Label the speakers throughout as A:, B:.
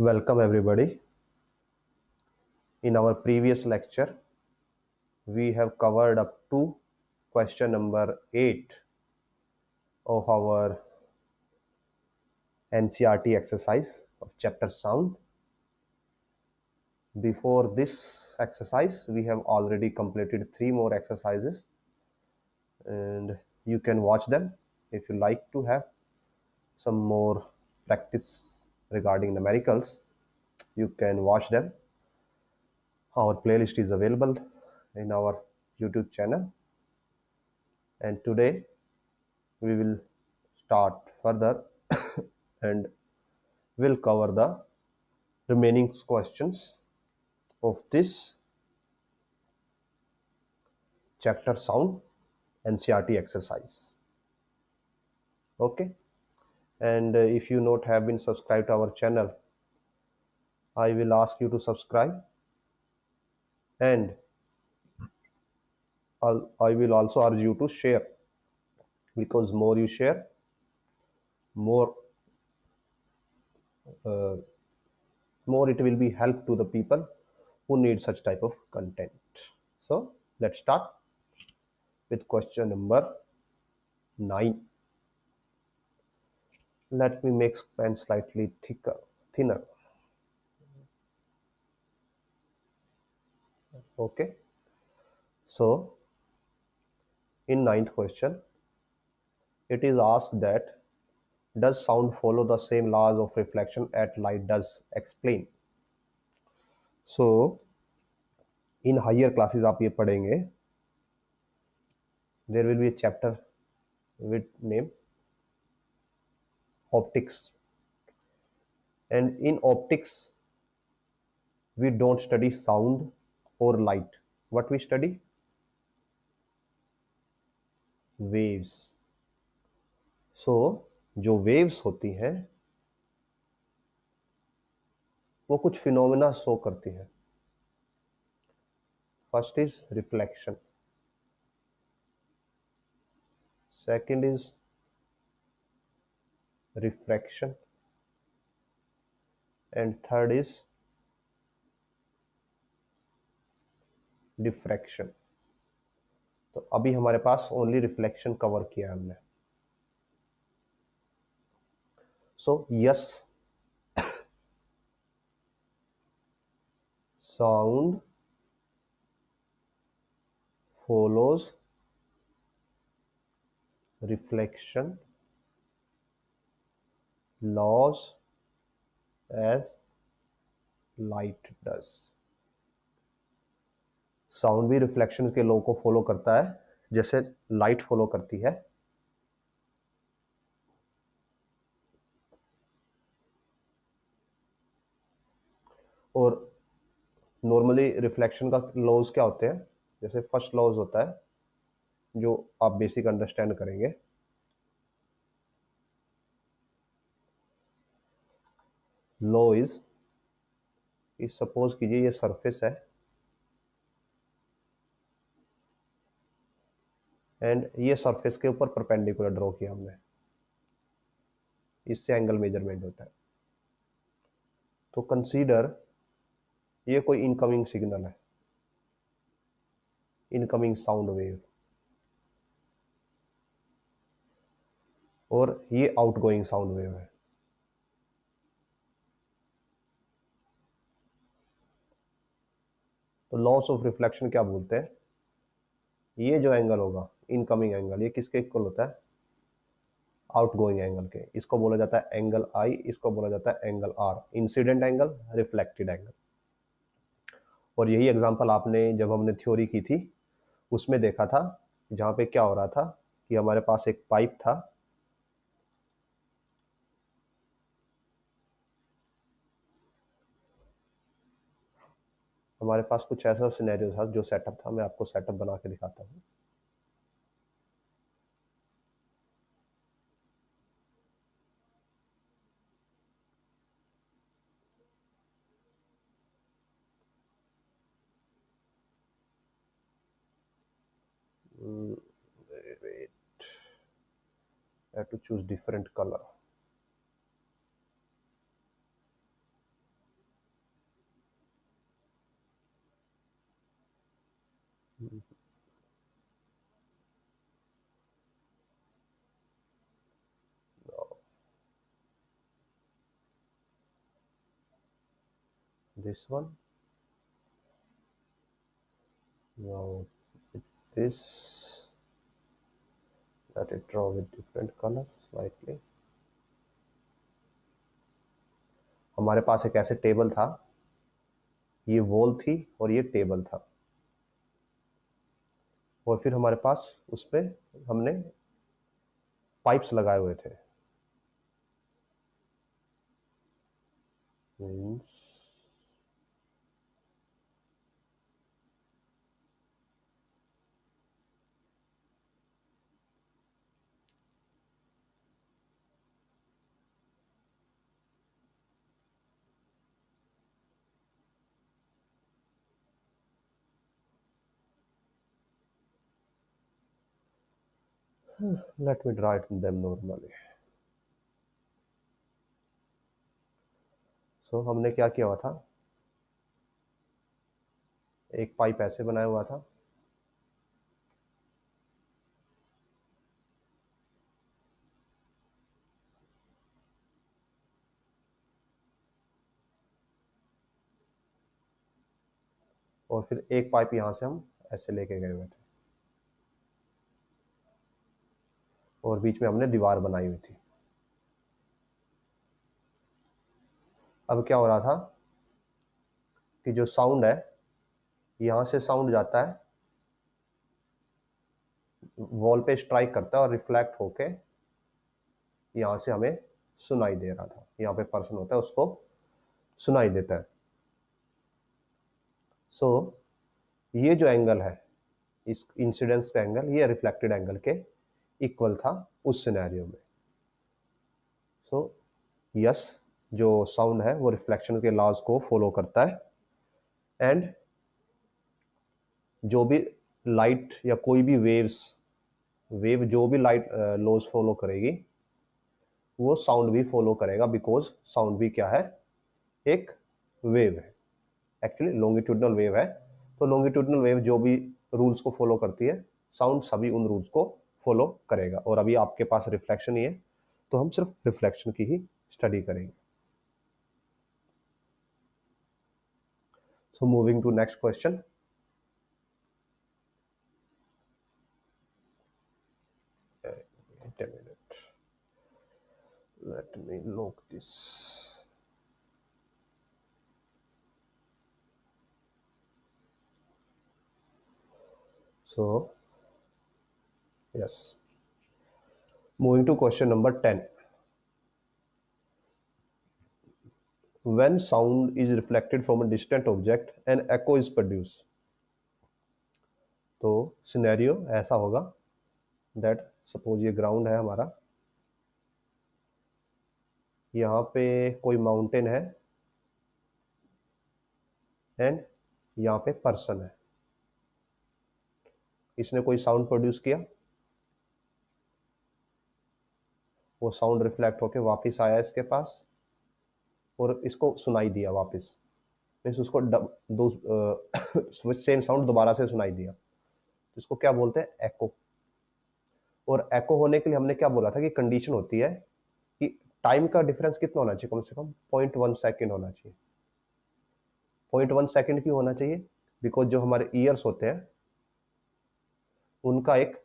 A: Welcome everybody. In our previous lecture, we have covered up to question number 8 of our NCERT exercise of chapter sound. Before this exercise, we have already completed 3 more exercises and you can watch them if you like to have some more practice regarding numericals. You can watch them. Our playlist is available in our YouTube channel. And today we will start further and will cover the remaining questions of this chapter sound NCERT exercise. Okay, and if you not have been subscribed to our channel, I will ask you to subscribe, and I will also urge you to share, because more you share, more more it will be help to the people who need such type of content. So let's start with question number 9. Let me make pen slightly thinner. Okay, so in ninth question, it is asked that does sound follow the same laws of reflection at light? Does explain. So in higher classes आप ये पढ़ेंगे. There will be a chapter with name optics, and in optics we don't study sound or light. What we study? Waves. So जो waves होती हैं वो कुछ phenomena show करती हैं. First is reflection, second is refraction, and third is diffraction. तो अभी हमारे पास ओनली रिफ्लेक्शन कवर किया हमने. So yes, sound follows reflection laws as light does. Sound भी रिफ्लेक्शन के लॉ को फॉलो करता है जैसे लाइट फॉलो करती है. और नॉर्मली रिफ्लेक्शन का लॉज क्या होते हैं? जैसे फर्स्ट लॉज होता है जो आप बेसिक अंडरस्टैंड करेंगे. लॉ इज सपोज कीजिए ये सरफेस है एंड ये सरफेस के ऊपर परपेंडिकुलर ड्रॉ किया हमने. इससे एंगल मेजरमेंट होता है. तो कंसीडर ये कोई इनकमिंग सिग्नल है, इनकमिंग साउंड वेव, और ये आउटगोइंग साउंड वेव है. तो लॉस ऑफ रिफ्लेक्शन क्या बोलते हैं? ये जो एंगल होगा इनकमिंग एंगल, ये किसके इक्वल होता है? आउटगोइंग एंगल के. इसको बोला जाता है एंगल आई, इसको बोला जाता है angle R. Incident angle, reflected angle. और यही एग्जांपल आपने जब हमने थ्योरी की थी उसमें देखा था, जहां पे क्या हो रहा था कि हमारे पास एक पाइप था, हमारे पास कुछ ऐसा सिनेरियो था जो सेटअप था. मैं आपको सेटअप बना के दिखाता हूँ. Wait, I have to choose different color. This one. Now with this, let it draw with different color slightly. हमारे पास एक ऐसे टेबल था, ये वॉल थी और ये टेबल था, और फिर हमारे पास उस पे हमने पाइप्स लगाए हुए थे। Means let me draw it them normally. So हमने क्या किया हुआ था, एक पाइप ऐसे बनाया हुआ था, और फिर एक पाइप यहां से हम ऐसे लेके गए हुए थे, और बीच में हमने दीवार बनाई हुई थी। अब क्या हो रहा था कि जो साउंड है, यहां से साउंड जाता है, वॉल पे स्ट्राइक करता है और रिफ्लेक्ट होके यहां से हमें सुनाई दे रहा था। यहाँ पे पर्सन होता है, उसको सुनाई देता है। सो ये जो एंगल है, इस इंसिडेंस का एंगल, ये रिफ्लेक्टेड एंगल के इक्वल था उस सिनेरियो में। सो यस, जो साउंड है वो रिफ्लेक्शन के लॉज को फॉलो करता है, एंड जो भी लाइट या कोई भी वेव जो भी लाइट लॉज फॉलो करेगी, वो साउंड भी फॉलो करेगा, बिकॉज साउंड भी क्या है, एक वेव है, एक्चुअली लॉन्गिट्यूडनल वेव है। तो लॉन्गिट्यूडनल वेव जो भी रूल्स को फॉलो करती है, साउंड सभी उन रूल्स को फॉलो करेगा। और अभी आपके पास रिफ्लेक्शन ही है, तो हम सिर्फ रिफ्लेक्शन की ही स्टडी करेंगे। So moving to next question. Wait a minute. Let me look this. So, yes. Moving to question number 10. When sound is reflected from a distant object, an echo is produced. तो scenario ऐसा होगा that suppose ये ground है हमारा, यहाँ पे कोई mountain है, एंड यहाँ पे पर्सन है, इसने कोई साउंड प्रोड्यूस किया, वो साउंड रिफ्लेक्ट होके वापस आया इसके पास, और इसको सुनाई दिया वापस, मीन्स उसको दो सेम साउंड दोबारा से सुनाई दिया, तो इसको क्या बोलते हैं, एको। और एको होने के लिए हमने क्या बोला था कि कंडीशन होती है कि टाइम का डिफरेंस कितना होना चाहिए, कम से कम 0.1 सेकेंड होना चाहिए। 0.1 सेकेंड क्यों होना चाहिए, बिकॉज जो हमारे ईयर्स होते हैं उनका एक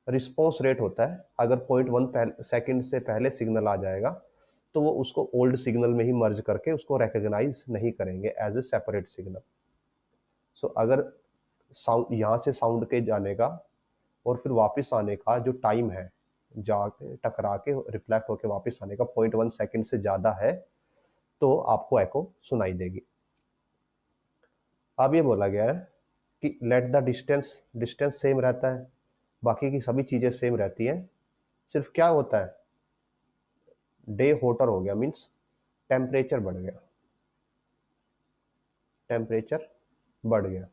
A: रिस्पॉन्स रेट होता है। अगर 0.1 सेकेंड से पहले सिग्नल आ जाएगा तो वो उसको ओल्ड सिग्नल में ही मर्ज करके उसको रिकॉग्नाइज नहीं करेंगे एज ए सेपरेट सिग्नल। सो अगर साउंड यहाँ से साउंड के जाने का और फिर वापस आने का जो टाइम है, जाके टकरा के रिफ्लेक्ट होके वापस आने का 0.1 सेकेंड से ज़्यादा है, तो आपको एको सुनाई देगी। अब ये बोला गया है कि लेट द डिस्टेंस सेम रहता है, बाकी की सभी चीज़ें सेम रहती हैं, सिर्फ क्या होता है, डे होटर हो गया, मीन्स टेम्परेचर बढ़ गया, टेम्परेचर बढ़ गया।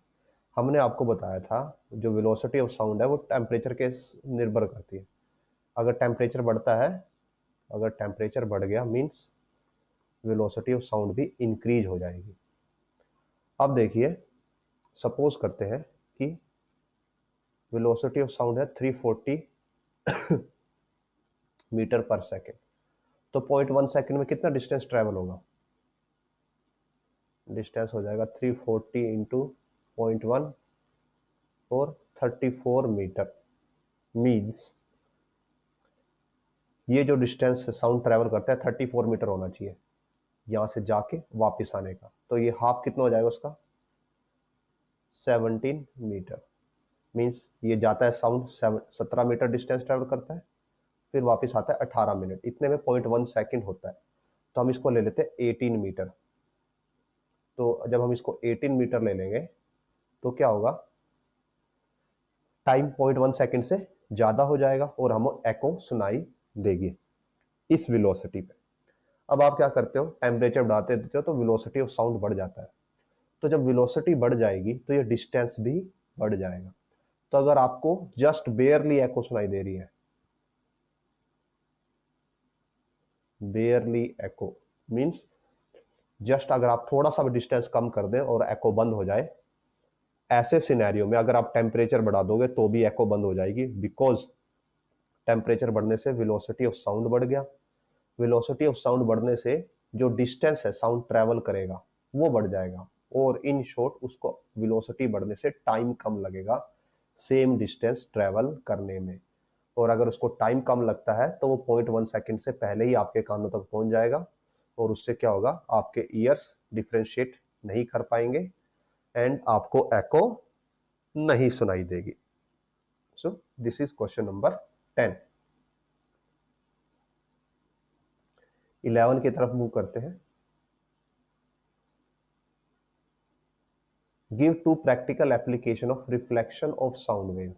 A: हमने आपको बताया था जो वेलोसिटी ऑफ साउंड है वो टेम्परेचर के निर्भर करती है। अगर टेम्परेचर बढ़ता है, अगर टेम्परेचर बढ़ गया मीन्स वेलोसिटी ऑफ साउंड भी इंक्रीज हो जाएगी। अब देखिए, सपोज करते हैं की वेलोसिटी ऑफ साउंड है 340 मीटर पर सेकेंड, तो 0.1 सेकेंड में कितना डिस्टेंस ट्रेवल होगा? डिस्टेंस हो जाएगा 340 इंटू 0.1 और 34 मीटर। मीन्स ये जो डिस्टेंस साउंड ट्रेवल करता है 34 मीटर होना चाहिए यहाँ से जाके वापस आने का, तो ये हाफ कितना हो जाएगा उसका? 17 मीटर। मीन्स ये जाता है साउंड 17 मीटर डिस्टेंस ट्रेवल करता है, फिर वापस आता है 18 मिनट, इतने में 0.1 सेकेंड होता है। तो हम इसको ले लेते हैं 18 मीटर। तो जब हम इसको 18 मीटर ले लेंगे तो क्या होगा? टाइम 0.1 सेकेंड से ज़्यादा हो जाएगा और हमें एको सुनाई देगी इस वेलोसिटी पे। अब आप क्या करते हो, टेम्परेचर बढ़ाते देते हो तो वेलोसिटी ऑफ साउंड बढ़ जाता है। तो जब वेलोसिटी बढ़ जाएगी तो ये डिस्टेंस भी बढ़ जाएगा। तो अगर आपको जस्ट बेयरली एको सुनाई दे रही है, बेयरली एको मीन्स जस्ट अगर आप थोड़ा सा भी डिस्टेंस कम कर दें और एको बंद हो जाए, ऐसे सिनेरियो में अगर आप टेम्परेचर बढ़ा दोगे तो भी एको बंद हो जाएगी, बिकॉज टेम्परेचर बढ़ने से वेलोसिटी ऑफ साउंड बढ़ गया। वेलोसिटी ऑफ साउंड बढ़ने से जो डिस्टेंस है साउंड ट्रेवल करेगा वो बढ़ जाएगा, और इन शॉर्ट उसको वेलोसिटी बढ़ने से टाइम कम लगेगा सेम डिस्टेंस ट्रेवल करने में। और अगर उसको टाइम कम लगता है तो वो 0.1 सेकेंड से पहले ही आपके कानों तक पहुंच जाएगा, और उससे क्या होगा? आपके ईयर्स डिफ्रेंशिएट नहीं कर पाएंगे एंड आपको एको नहीं सुनाई देगी। So this is question number 10। 11 की तरफ मूव करते हैं। Give two practical application of reflection of sound wave.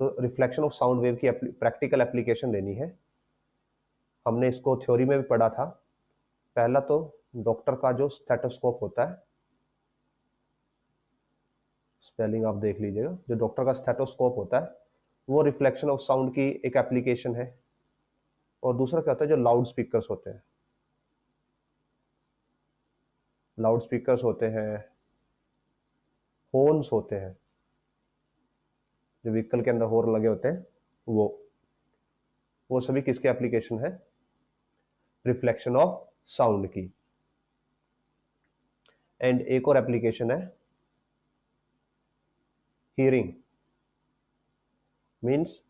A: तो रिफ्लेक्शन ऑफ साउंड वेव की प्रैक्टिकल एप्लीकेशन देनी है। हमने इसको थ्योरी में भी पढ़ा था। पहला तो डॉक्टर का जो स्टेथोस्कोप होता है, स्पेलिंग आप देख लीजिएगा, जो डॉक्टर का स्टेथोस्कोप होता है वो रिफ्लेक्शन ऑफ साउंड की एक एप्लीकेशन है। और दूसरा क्या होता है? जो लाउड स्पीकर्स होते हैं, लाउड स्पीकर्स होते हैं, हॉर्न्स होते हैं, जो व्हीकल के अंदर हॉर्न लगे होते हैं, वो सभी किसके एप्लीकेशन है? रिफ्लेक्शन ऑफ साउंड की। एंड एक और एप्लीकेशन है हियरिंग। मीन्स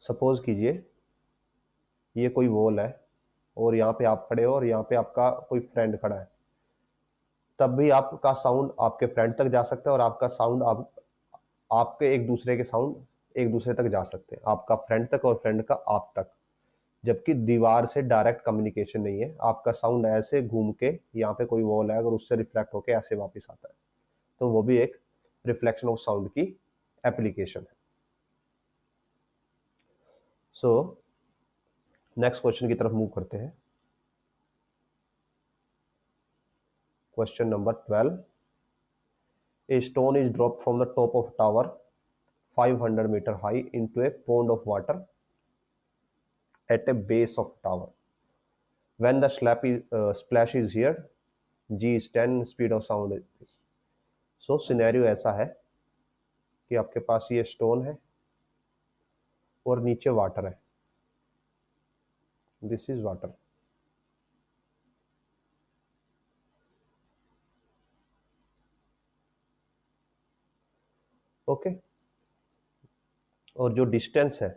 A: सपोज कीजिए ये कोई वॉल है और यहाँ पे आप खड़े हो और यहाँ पे आपका कोई फ्रेंड खड़ा है, तब भी आपका साउंड आपके फ्रेंड तक जा सकता है और आपका साउंड आपके एक दूसरे के साउंड एक दूसरे तक जा सकते हैं, आपका फ्रेंड तक और फ्रेंड का आप तक। जबकि दीवार से डायरेक्ट कम्युनिकेशन नहीं है, आपका साउंड ऐसे घूम के यहाँ पे कोई वॉल है अगर उससे रिफ्लेक्ट होके ऐसे वापस आता है, तो वो भी एक रिफ्लेक्शन ऑफ साउंड की एप्लीकेशन है। सो नेक्स्ट क्वेश्चन की तरफ मूव करते हैं। Question number 12। A stone is dropped from the top of tower 500 meter high into a pond of water at a base of tower. When the splash is heard, G is 10, speed of sound is. So scenario ऐसा है कि आपके पास ये stone है और नीचे water है, this is water. Okay, और जो डिस्टेंस है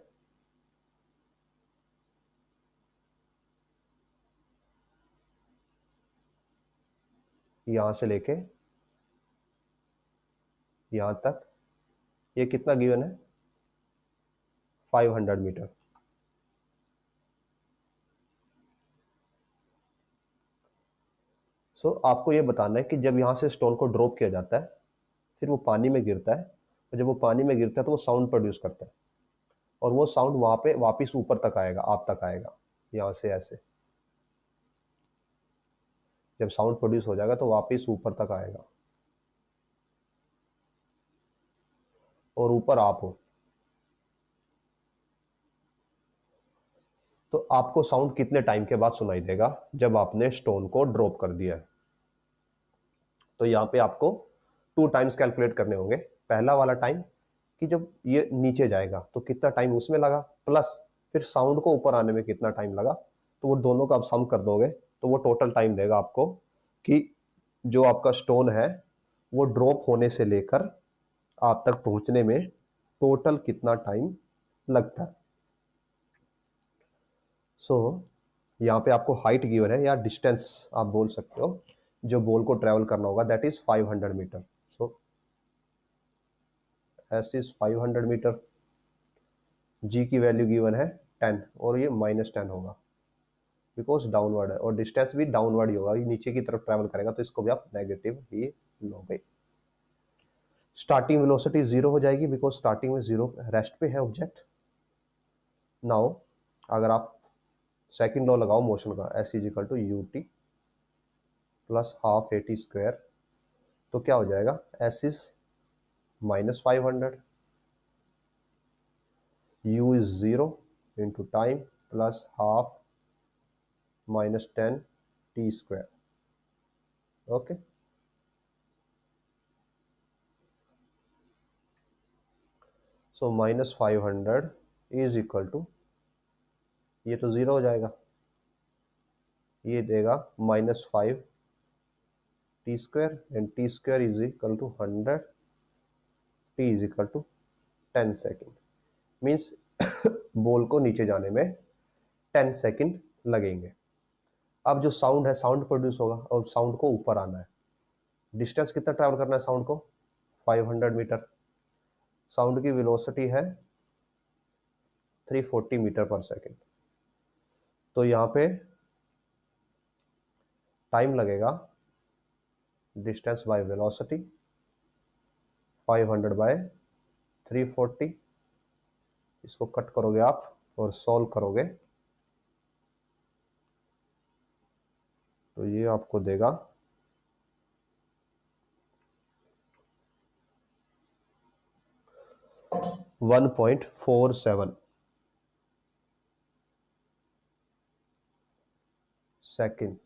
A: यहां से लेके यहां तक, ये कितना गिवन है? 500 मीटर। सो आपको ये बताना है कि जब यहां से स्टोन को ड्रॉप किया जाता है फिर वो पानी में गिरता है, और जब वो पानी में गिरता है तो वो साउंड प्रोड्यूस करता है, और वो साउंड वहां पे वापस ऊपर तक आएगा, आप तक आएगा यहां से ऐसे। जब साउंड प्रोड्यूस हो जाएगा तो वापस ऊपर तक आएगा, और ऊपर आप हो तो आपको साउंड कितने टाइम के बाद सुनाई देगा? जब आपने स्टोन को ड्रॉप कर दिया है। तो यहाँ पे आपको 2 टाइम्स कैलकुलेट करने होंगे। पहला वाला टाइम कि जब ये नीचे जाएगा तो कितना टाइम उसमें लगा, प्लस फिर साउंड को ऊपर आने में कितना टाइम लगा, तो वो दोनों का आप सम कर दोगे तो वो टोटल टाइम देगा आपको कि जो आपका स्टोन है वो ड्रॉप होने से लेकर आप तक पहुंचने में टोटल कितना टाइम लगता है। सो यहाँ पे आपको हाइट गिवन है या डिस्टेंस आप बोल सकते हो जो बॉल को ट्रेवल करना होगा, that is 500 metre. So S is 500 metre, G की वैल्यू गिवन है 10 और ये -10 होगा बिकॉज डाउनवर्ड है, और डिस्टेंस भी डाउनवर्ड ही होगा, ये नीचे की तरफ ट्रेवल करेगा तो इसको भी आप नेगेटिव ही लोगे। स्टार्टिंग वेलोसिटी 0 हो जाएगी बिकॉज स्टार्टिंग में 0 रेस्ट पे है ऑब्जेक्ट। नाउ अगर आप सेकंड लॉ लगाओ मोशन का, S is equal to U T plus half A T square, तो क्या हो जाएगा, S is -500, u is 0 into time plus half -10 T square. Okay, so -500 is equal to, ये तो 0 हो जाएगा, ये देगा -5 T square and T square is equal to 100, T is equal to 10 second, means ball को नीचे जाने में 10 सेकेंड लगेंगे। अब जो साउंड है, साउंड प्रोड्यूस होगा और साउंड को ऊपर आना है, डिस्टेंस कितना ट्रैवल करना है साउंड को, 500 मीटर। साउंड की वेलोसिटी है 340 मीटर पर सेकेंड, तो यहाँ पे टाइम लगेगा डिस्टेंस बाय वेलोसिटी 500 बाय 340, इसको कट करोगे आप और सॉल्व करोगे तो ये आपको देगा 1.47 सेकेंड।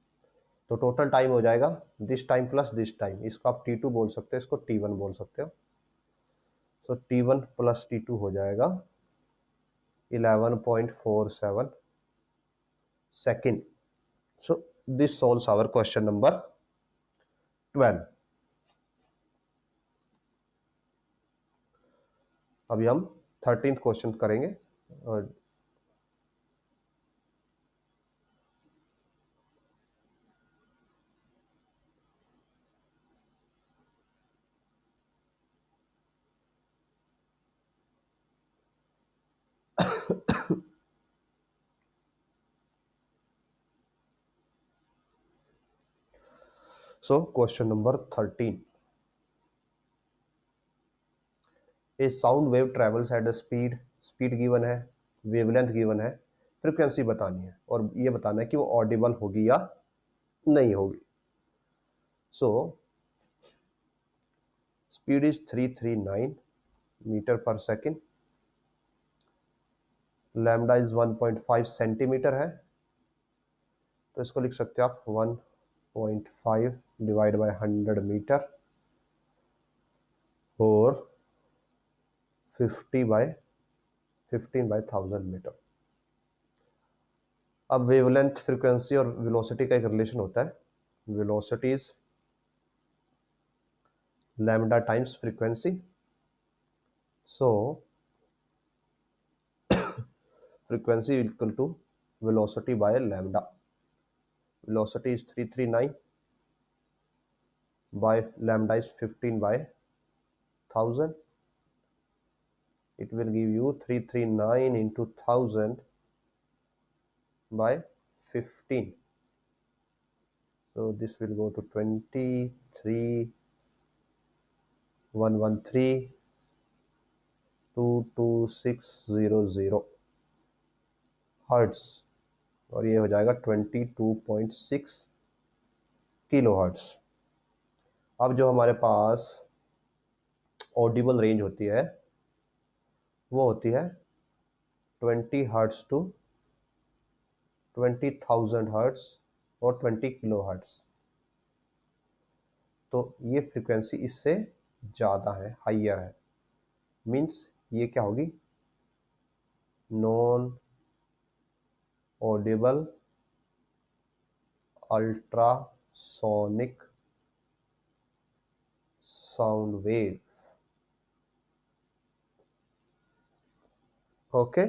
A: तो टोटल टाइम हो जाएगा this time plus this time, इसको आप T2 बोल सकते हो, इसको T1 बोल सकते हो। सो T1 प्लस T2 हो जाएगा 11.47 second. So this solves our question number 12। अभी हम 13th क्वेश्चन करेंगे और so question number 13, a sound wave travels at a speed, speed given है, वेवलेंथ गिवन है, फ्रीक्वेंसी बतानी है और ये बताना है कि वो ऑडिबल होगी या नहीं होगी। सो स्पीड इज 339 मीटर पर सेकेंड, लैम्डा इज 1.5 सेंटीमीटर है, तो इसको लिख सकते हो आप 1.5 डिवाइड बाय 100 मीटर और 15 बाय 1000 मीटर। अब वेवलेंथ, फ्रीक्वेंसी और वेलोसिटी का एक रिलेशन होता है, velocity is lambda times frequency, so frequency equal to velocity by lambda. Velocity is 339 by lambda is 15 by 1000. It will give you 339 into 1000 by 15. So this will go to 23,113,22600 hertz और ये हो जाएगा 22.6 kilo hertz. अब जो हमारे पास Audible range होती है वो होती है 20 हर्ट्स टू 20,000 हर्ट्स और 20 किलो हर्ट्स। तो ये फ्रीक्वेंसी इससे ज़्यादा है, हाइयर है, मीन्स ये क्या होगी, non audible ultrasonic sound wave. Okay,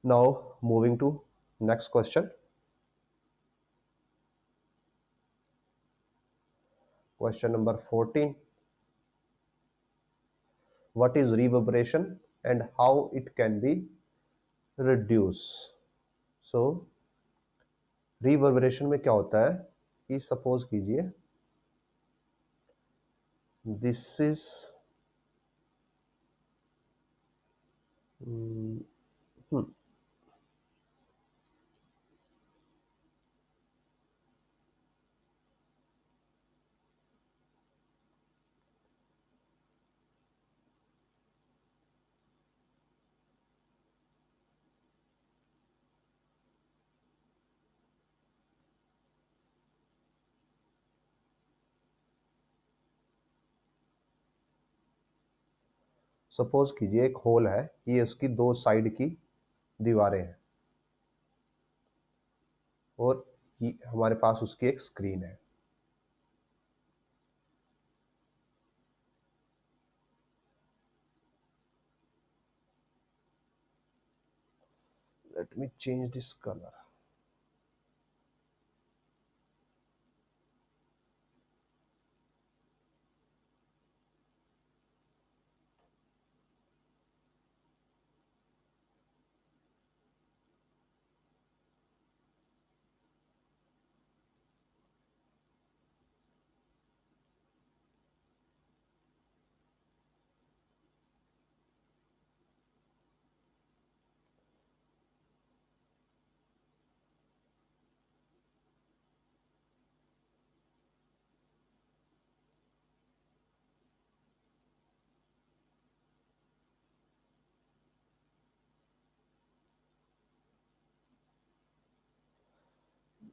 A: now moving to next question. Question number 14. What is reverberation and how it can be reduced? So, reverberation में क्या होता है कि सपोज कीजिए दिस इज सपोज कीजिए एक होल है, ये उसकी दो साइड की दीवारें हैं और ये हमारे पास उसकी एक स्क्रीन है। Let me change this colour.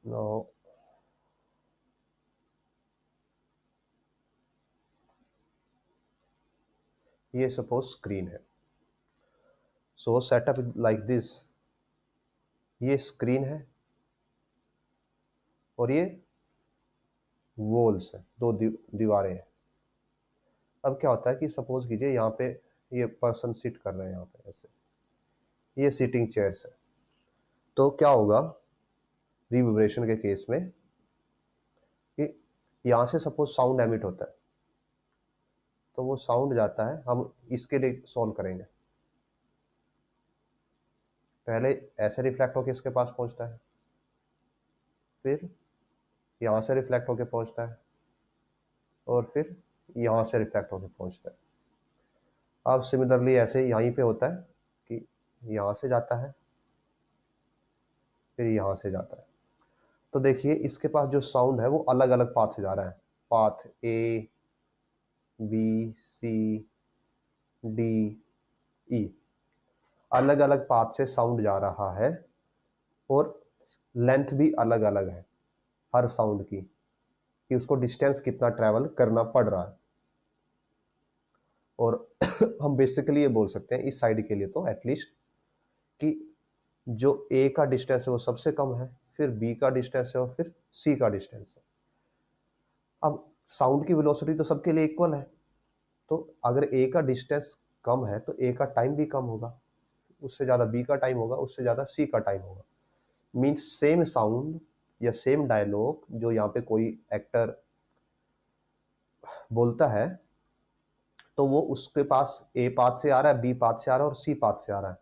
A: Now ये सपोज स्क्रीन है, सो सेटअप लाइक दिस। ये स्क्रीन है और ये वॉल्स है, दो दीवारें हैं। अब क्या होता है कि सपोज कीजिए यहाँ पे ये पर्सन सिट कर रहे हैं यहाँ पे ऐसे, ये सीटिंग चेयर्स है। तो क्या होगा रिवर्बरेशन के केस में कि यहाँ से सपोज साउंड एमिट होता है, तो वो साउंड जाता है, हम इसके लिए सॉल्व करेंगे। पहले ऐसे रिफ्लेक्ट होकर इसके पास पहुंचता है, फिर यहाँ से रिफ्लेक्ट होकर पहुंचता है और फिर यहाँ से रिफ्लेक्ट होकर पहुंचता है। अब सिमिलरली ऐसे यहीं पे होता है कि यहाँ से जाता है फिर यहाँ से जाता है। तो देखिए इसके पास जो साउंड है वो अलग अलग पाथ से जा रहा है, path A B C D E, अलग अलग पाथ से साउंड जा रहा है और लेंथ भी अलग अलग है हर साउंड की, कि उसको डिस्टेंस कितना ट्रैवल करना पड़ रहा है। और हम बेसिकली ये बोल सकते हैं इस साइड के लिए तो एटलीस्ट कि जो ए का डिस्टेंस है वो सबसे कम है, फिर बी का डिस्टेंस है और फिर सी का डिस्टेंस है। अब साउंड की वेलोसिटी तो सबके लिए इक्वल है, तो अगर ए का डिस्टेंस कम है तो ए का टाइम भी कम होगा, उससे ज़्यादा बी का टाइम होगा, उससे ज़्यादा सी का टाइम होगा। मीन्स सेम साउंड या सेम डायलॉग जो यहाँ पे कोई एक्टर बोलता है तो वो उसके पास ए पाथ से आ रहा है, बी पाथ से आ रहा है और सी पाथ से आ रहा है,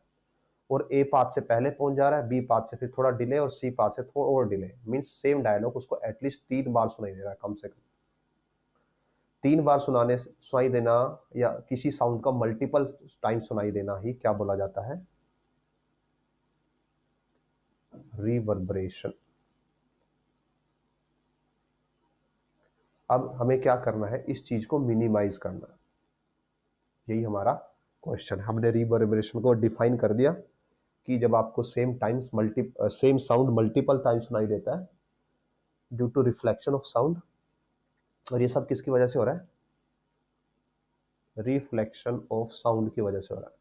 A: और ए पाथ से पहले पहुंच जा रहा है, बी पाथ से फिर थोड़ा डिले और सी पाथ से थोड़ा और डिले। मीन्स सेम डायलॉग उसको एटलीस्ट 3 बार सुनाई दे रहा है, कम से कम 3 बार सुनाई देना या किसी साउंड का मल्टीपल टाइम सुनाई देना ही क्या बोला जाता है, रिवर्बरेशन। अब हमें क्या करना है, इस चीज को मिनिमाइज करना है, यही हमारा क्वेश्चन है। हमने रिवर्बरेशन को डिफाइन कर दिया कि जब आपको सेम साउंड मल्टीपल टाइम सुनाई देता है due to reflection of sound, और ये सब किसकी वजह से हो रहा है, रिफ्लेक्शन ऑफ साउंड की वजह से हो रहा है।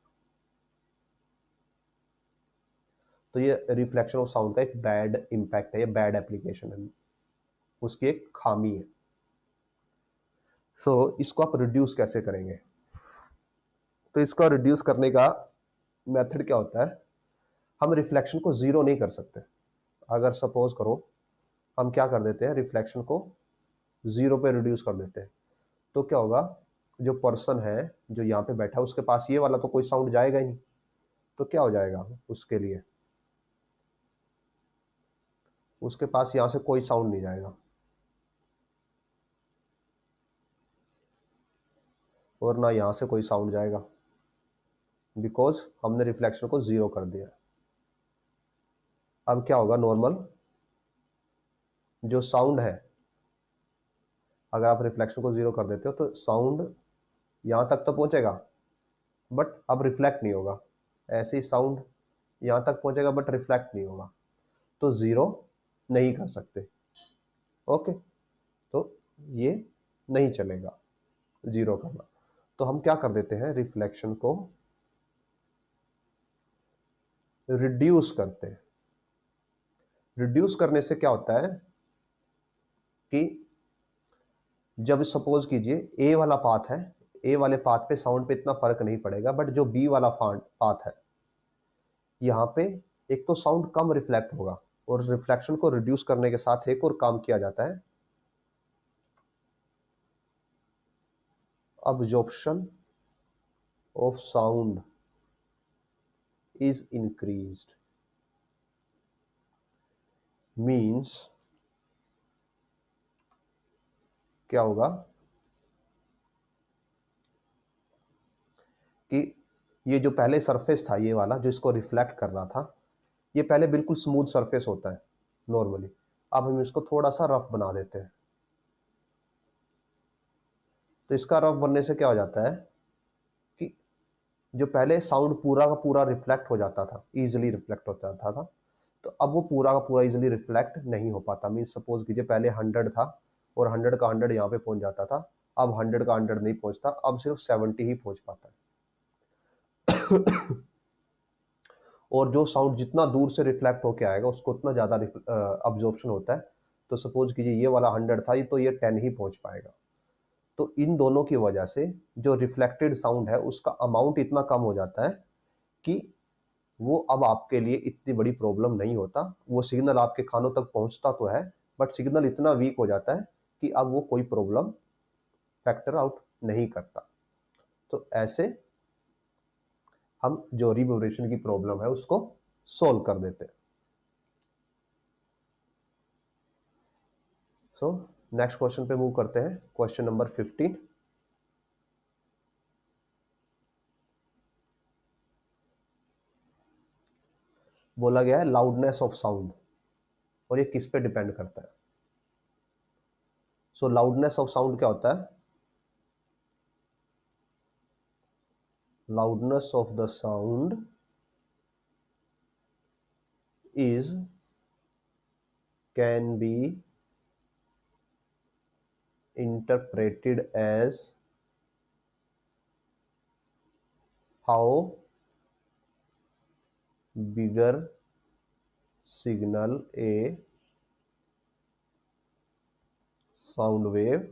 A: तो ये रिफ्लेक्शन ऑफ साउंड का एक बैड इम्पैक्ट है, ये बैड एप्लीकेशन है, उसकी एक खामी है। सो इसको आप रिड्यूस कैसे करेंगे? तो इसको रिड्यूस करने का मेथड क्या होता है? हम रिफ्लेक्शन को जीरो नहीं कर सकते। अगर सपोज करो हम क्या कर देते हैं, रिफ्लेक्शन को जीरो पे रिड्यूस कर देते हैं, तो क्या होगा, जो पर्सन है जो यहाँ पे बैठा है उसके पास ये वाला तो कोई साउंड जाएगा ही नहीं। तो क्या हो जाएगा उसके लिए, उसके पास यहाँ से कोई साउंड नहीं जाएगा और ना यहाँ से कोई साउंड जाएगा, बिकॉज हमने रिफ्लेक्शन को जीरो कर दिया। अब क्या होगा, नॉर्मल जो साउंड है, अगर आप रिफ्लेक्शन को जीरो कर देते हो तो साउंड यहाँ तक तो पहुंचेगा बट अब रिफ्लेक्ट नहीं होगा। ऐसे ही साउंड यहाँ तक पहुंचेगा बट रिफ्लेक्ट नहीं होगा, तो जीरो नहीं कर सकते। ओके, तो ये नहीं चलेगा जीरो करना। तो हम क्या कर देते हैं, रिफ्लेक्शन को रिड्यूस करते हैं। रिड्यूस करने से क्या होता है कि जब सपोज कीजिए ए वाला पाथ है, ए वाले पाथ पे साउंड पे इतना फर्क नहीं पड़ेगा, बट जो बी वाला पाथ है यहाँ पे एक तो साउंड कम रिफ्लेक्ट होगा, और रिफ्लेक्शन को रिड्यूस करने के साथ एक और काम किया जाता है, absorption of sound is increased, means क्या होगा कि ये जो पहले सरफेस था ये वाला जो इसको रिफ्लेक्ट कर रहा था, ये पहले बिल्कुल स्मूथ सरफेस होता है नॉर्मली, अब हम इसको थोड़ा सा रफ बना देते हैं। तो इसका रफ बनने से क्या हो जाता है कि जो पहले साउंड पूरा का पूरा रिफ्लेक्ट हो जाता था, इजीली रिफ्लेक्ट हो जाता था, तो अब वो पूरा का पूरा इजीली रिफ्लेक्ट नहीं हो पाता। मीन सपोज कीजिए पहले 100 था और 100 का 100 यहाँ पे पहुंच जाता था, अब 100 का 100 नहीं पहुंचता, अब सिर्फ 70 ही पहुंच पाता है। और जो साउंड जितना दूर से रिफ्लेक्ट होके आएगा उसको उतना ज़्यादा अब्जॉर्प्शन होता है। तो सपोज कीजिए ये वाला 100 था, ये तो ये 10 ही पहुंच पाएगा। तो इन दोनों की वजह से जो रिफ्लेक्टेड साउंड है उसका अमाउंट इतना कम हो जाता है कि वो अब आपके लिए इतनी बड़ी प्रॉब्लम नहीं होता। वो सिग्नल आपके कानों तक पहुंचता तो है बट सिग्नल इतना वीक हो जाता है कि अब वो कोई प्रॉब्लम फैक्टर आउट नहीं करता। तो ऐसे हम जो रिवर्बरेशन की प्रॉब्लम है उसको सोल्व कर देते हैं। सो नेक्स्ट क्वेश्चन पे मूव करते हैं, क्वेश्चन नंबर 15। बोला गया है लाउडनेस ऑफ साउंड, और ये किस पे डिपेंड करता है? सो लाउडनेस ऑफ साउंड क्या होता है? Loudness of the sound is can be interpreted as how bigger signal a sound wave